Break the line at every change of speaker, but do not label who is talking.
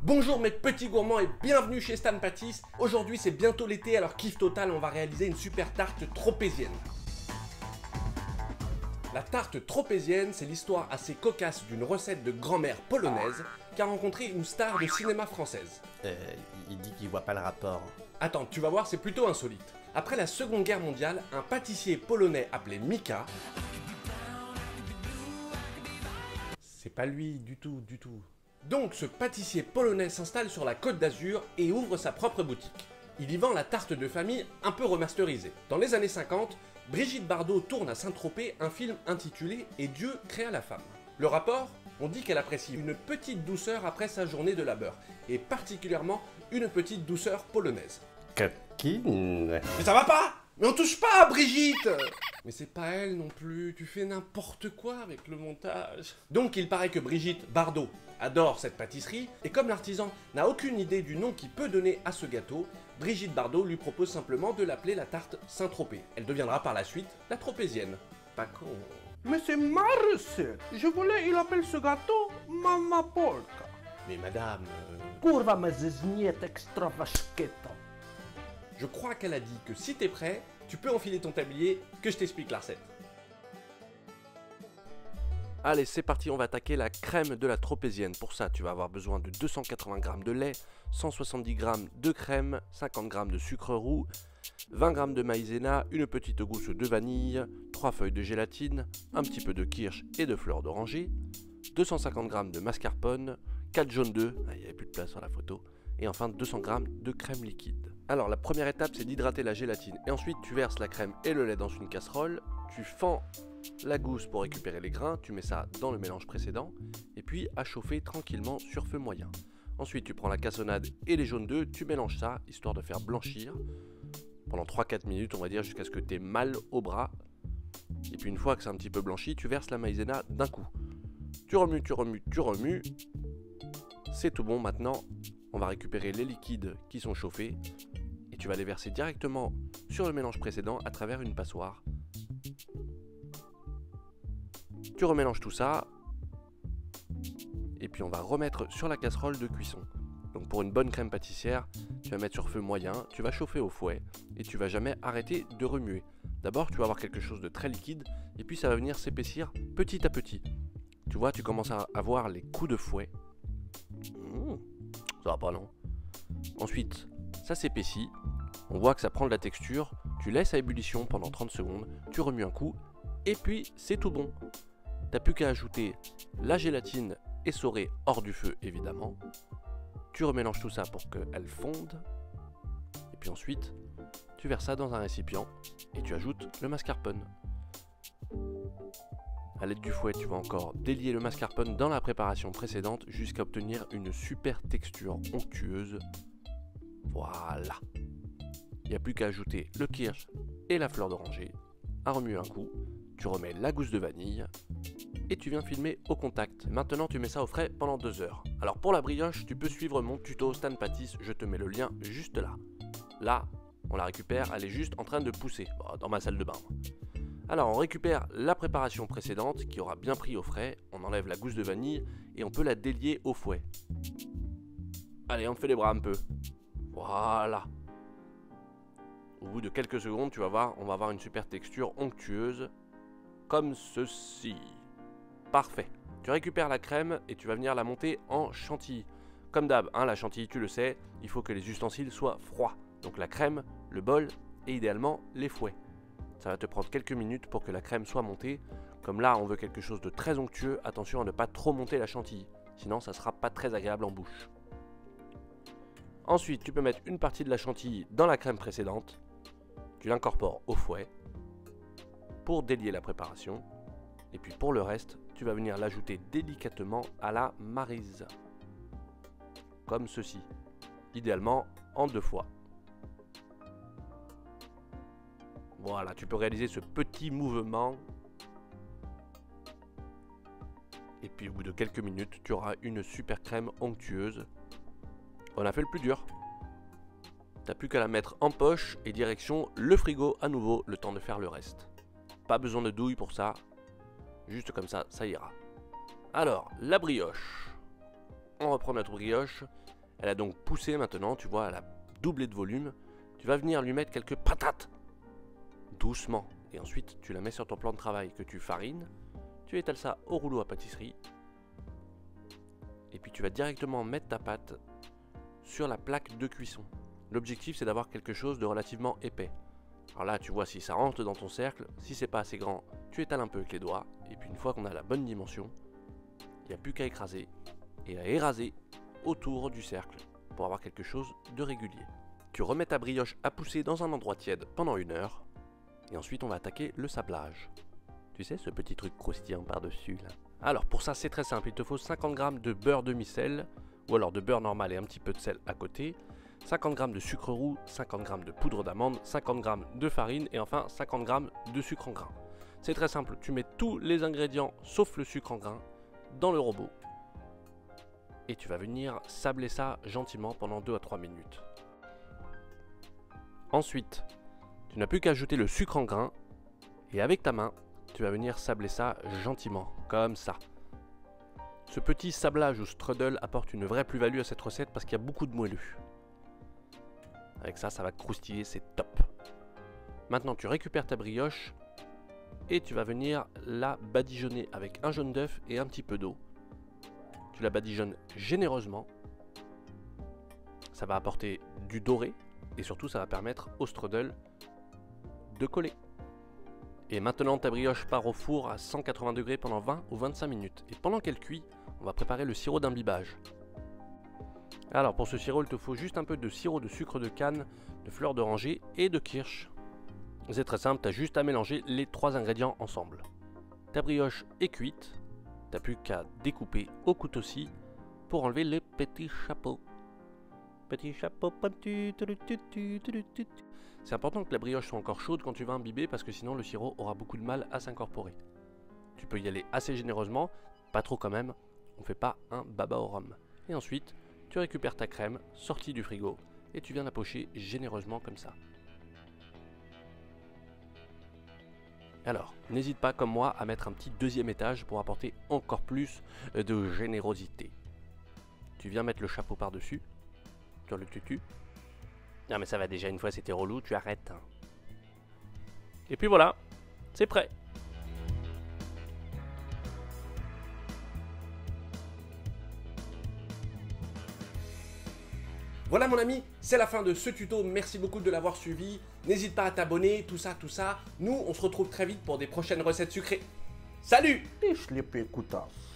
Bonjour mes petits gourmands et bienvenue chez Stan Pâtisse. Aujourd'hui c'est bientôt l'été, alors kiff total, on va réaliser une super tarte tropézienne. La tarte tropézienne, c'est l'histoire assez cocasse d'une recette de grand-mère polonaise qui a rencontré une star de cinéma française.
Il dit qu'il voit pas le rapport.
Attends, tu vas voir, c'est plutôt insolite. Après la Seconde Guerre mondiale, un pâtissier polonais appelé Mika... C'est pas lui du tout. Donc ce pâtissier polonais s'installe sur la Côte d'Azur et ouvre sa propre boutique. Il y vend la tarte de famille un peu remasterisée. Dans les années 50, Brigitte Bardot tourne à Saint-Tropez un film intitulé « Et Dieu créa la femme ». Le rapport, on dit qu'elle apprécie une petite douceur après sa journée de labeur, et particulièrement une petite douceur polonaise.
Coquine.
Mais ça va pas! Mais on touche pas à Brigitte! Mais c'est pas elle non plus, tu fais n'importe quoi avec le montage. Donc il paraît que Brigitte Bardot adore cette pâtisserie, et comme l'artisan n'a aucune idée du nom qu'il peut donner à ce gâteau, Brigitte Bardot lui propose simplement de l'appeler la tarte Saint-Tropez. Elle deviendra par la suite la tropézienne. Pas con.
Mais c'est ma recette. Je voulais, il appelle ce gâteau Mama Polka.
Mais madame...
Kurwa me zizniet extra vashketo.
Je crois qu'elle a dit que si t'es prêt, tu peux enfiler ton tablier, que je t'explique la recette. Allez, c'est parti, on va attaquer la crème de la tropézienne. Pour ça, tu vas avoir besoin de 280 g de lait, 170 g de crème, 50 g de sucre roux, 20 g de maïzena, une petite gousse de vanille, 3 feuilles de gélatine, un petit peu de kirsch et de fleurs d'oranger, 250 g de mascarpone, 4 jaunes d'œufs, il n'y avait plus de place sur la photo, et enfin 200 g de crème liquide. Alors la première étape, c'est d'hydrater la gélatine, et ensuite tu verses la crème et le lait dans une casserole, tu fends la gousse pour récupérer les grains, tu mets ça dans le mélange précédent, et puis à chauffer tranquillement sur feu moyen. Ensuite tu prends la cassonade et les jaunes d'œufs, tu mélanges ça, histoire de faire blanchir, pendant 3-4 minutes on va dire, jusqu'à ce que tu aies mal au bras. Et puis une fois que c'est un petit peu blanchi, tu verses la maïzena d'un coup. Tu remues, c'est tout bon. Maintenant, on va récupérer les liquides qui sont chauffés, et tu vas les verser directement sur le mélange précédent à travers une passoire. Tu remélanges tout ça, et puis on va remettre sur la casserole de cuisson. Donc pour une bonne crème pâtissière, tu vas mettre sur feu moyen, tu vas chauffer au fouet, et tu vas jamais arrêter de remuer. D'abord tu vas avoir quelque chose de très liquide, et puis ça va venir s'épaissir petit à petit. Tu vois, tu commences à avoir les coups de fouet. Ça va pas non. Ensuite, ça s'épaissit, on voit que ça prend de la texture, tu laisses à ébullition pendant 30 secondes, tu remues un coup, et puis c'est tout bon. T'as plus qu'à ajouter la gélatine essorée hors du feu évidemment. Tu remélanges tout ça pour qu'elle fonde. Et puis ensuite, tu verses ça dans un récipient et tu ajoutes le mascarpone. A l'aide du fouet, tu vas encore délier le mascarpone dans la préparation précédente jusqu'à obtenir une super texture onctueuse. Voilà. Il n'y a plus qu'à ajouter le kirsch et la fleur d'oranger, à remuer un coup. Tu remets la gousse de vanille et tu viens filmer au contact. Maintenant tu mets ça au frais pendant 2 heures. Alors pour la brioche, tu peux suivre mon tuto Stan Pâtisse, je te mets le lien juste là. Là, on la récupère, elle est juste en train de pousser, dans ma salle de bain. Alors on récupère la préparation précédente qui aura bien pris au frais, on enlève la gousse de vanille et on peut la délier au fouet. Allez, on te fait les bras un peu. Voilà. Au bout de quelques secondes, tu vas voir, on va avoir une super texture onctueuse. Comme ceci. Parfait. Tu récupères la crème et tu vas venir la monter en chantilly. Comme d'hab, la chantilly, tu le sais, il faut que les ustensiles soient froids. Donc la crème, le bol et idéalement les fouets. Ça va te prendre quelques minutes pour que la crème soit montée. Comme là, on veut quelque chose de très onctueux, attention à ne pas trop monter la chantilly. Sinon, ça sera pas très agréable en bouche. Ensuite, tu peux mettre une partie de la chantilly dans la crème précédente. Tu l'incorpores au fouet pour délier la préparation, et puis pour le reste, tu vas venir l'ajouter délicatement à la maryse, comme ceci, idéalement en 2 fois. Voilà, tu peux réaliser ce petit mouvement, et puis au bout de quelques minutes, tu auras une super crème onctueuse. On a fait le plus dur. T'as plus qu'à la mettre en poche et direction le frigo à nouveau, le temps de faire le reste. Pas besoin de douille pour ça, juste comme ça, ça ira. Alors, la brioche. On reprend notre brioche. Elle a donc poussé maintenant, tu vois, elle a doublé de volume. Tu vas venir lui mettre quelques patates. Doucement. Et ensuite, tu la mets sur ton plan de travail que tu farines. Tu étales ça au rouleau à pâtisserie. Et puis tu vas directement mettre ta pâte sur la plaque de cuisson. L'objectif, c'est d'avoir quelque chose de relativement épais. Alors là, tu vois si ça rentre dans ton cercle. Si c'est pas assez grand, tu étales un peu avec les doigts. Et puis une fois qu'on a la bonne dimension, il n'y a plus qu'à écraser et à éraser autour du cercle pour avoir quelque chose de régulier. Tu remets ta brioche à pousser dans un endroit tiède pendant 1 heure. Et ensuite, on va attaquer le sablage. Tu sais, ce petit truc croustillant par-dessus là. Alors pour ça, c'est très simple. Il te faut 50 g de beurre demi-sel, ou alors de beurre normal et un petit peu de sel à côté, 50 g de sucre roux, 50 g de poudre d'amande, 50 g de farine et enfin 50 g de sucre en grains. C'est très simple, tu mets tous les ingrédients sauf le sucre en grains dans le robot. Et tu vas venir sabler ça gentiment pendant 2 à 3 minutes. Ensuite, tu n'as plus qu'à ajouter le sucre en grains et avec ta main, tu vas venir sabler ça gentiment, comme ça. Ce petit sablage ou strudel apporte une vraie plus-value à cette recette parce qu'il y a beaucoup de moelleux. Avec ça, ça va croustiller, c'est top. Maintenant, tu récupères ta brioche et tu vas venir la badigeonner avec un jaune d'œuf et un petit peu d'eau. Tu la badigeonnes généreusement. Ça va apporter du doré et surtout, ça va permettre au strudel de coller. Et maintenant, ta brioche part au four à 180 degrés pendant 20 ou 25 minutes. Et pendant qu'elle cuit, on va préparer le sirop d'imbibage. Alors pour ce sirop, il te faut juste un peu de sirop de sucre de canne, de fleurs d'oranger et de kirsch. C'est très simple, tu as juste à mélanger les 3 ingrédients ensemble. Ta brioche est cuite, tu n'as plus qu'à découper au couteau-ci pour enlever les petits chapeaux. Petit chapeau pointu. C'est important que la brioche soit encore chaude quand tu vas imbiber parce que sinon le sirop aura beaucoup de mal à s'incorporer. Tu peux y aller assez généreusement, pas trop quand même, on ne fait pas un baba au rhum. Et ensuite, tu récupères ta crème sortie du frigo et tu viens la pocher généreusement comme ça. Alors, n'hésite pas comme moi à mettre un petit 2e étage pour apporter encore plus de générosité. Tu viens mettre le chapeau par-dessus, sur le tutu. Non mais ça va déjà, une fois c'était relou, tu arrêtes. Et puis voilà, c'est prêt.
Voilà mon ami, c'est la fin de ce tuto, merci beaucoup de l'avoir suivi. N'hésite pas à t'abonner, tout ça. Nous, on se retrouve très vite pour des prochaines recettes sucrées. Salut!
Пішли пікутас.